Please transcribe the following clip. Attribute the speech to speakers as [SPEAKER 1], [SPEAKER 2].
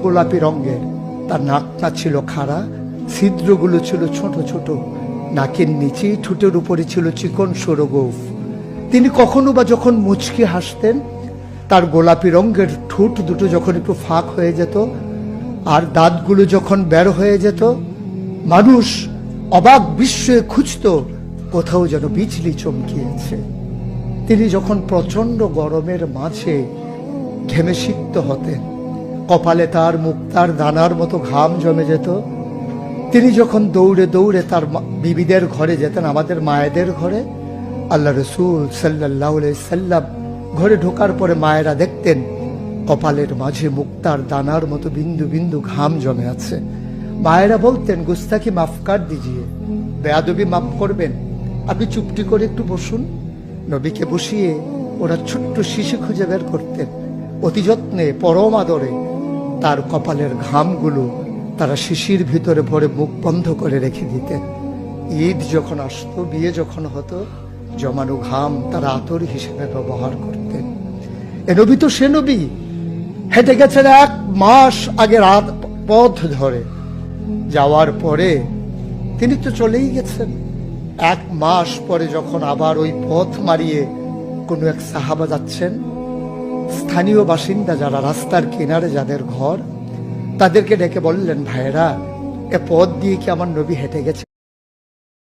[SPEAKER 1] গোলাপি রঙের, তার নাকটা ছিল খাড়া, ছিদ্রগুলো ছিল ছোট ছোট, নাকের নিচে ঠোঁটের উপরে ছিল চিকন সরু গোঁফ। তিনি কখনো বা যখন মুচকি হাসতেন, তার গোলাপি রঙের ঠোঁট দুটো যখন একটু ফাঁক হয়ে যেত আর দাঁতগুলো যখন বের হয়ে যেত, মানুষ অবাক বিস্ময়ে খুঁজত কোথাও যেন বিজলি চমকিয়েছে। তিনি যখন প্রচন্ড গরমের মাঝে ঘেমে সিক্ত হতেন, কপালে তার মুক্তার দানার মতো ঘাম জমে যেত। তিনি যখন দৌড়ে দৌড়ে তার বিবিদের ঘরে যেতেন, আমাদের মায়েদের ঘরে, আল্লাহ রসুল সাল্লাল্লাহু আলাইহি সাল্লাম ঘরে ঢোকার পরে মায়েরা দেখতেন কপালের মাঝে মুক্তার দানার মতো বিন্দু বিন্দু ঘাম জমে আছে। মায়েরা বলতেন, গুস্তাখি মাফ কর দিজিয়ে, বেয়াদবি মাফ করবেন, আপনি চুপটি করে একটু বসুন। নবীকে বসিয়ে ওরা ছোট্ট শিশু খুঁজে বের করতেন, অতি যত্নে পরম আদরে তার কপালের ঘামগুলো তারা শিশির ভিতরে ভরে মুখ বন্ধ করে রেখে দিতেন। ঈদ যখন আসতো, বিয়ে যখন হতো, জমানো ঘাম তারা আতর হিসেবে ব্যবহার করতেন। এ নবী তো সে নবী, হেঁটে গেছেন 1 মাস আগে রাত পথ ধরে, যাওয়ার পরে তিনি তো চলেই গেছেন। 1 মাস পরে যখন আবার ওই পথ মারিয়ে কোনো এক সাহাবা যাচ্ছেন, স্থানীয় বাসিন্দা যারা রাস্তার কিনারে যাদের ঘর, তাদেরকে ডেকে বললেন, ভাইরা, এ পথ দিয়ে কি আমার নবী হেঁটে গেছে?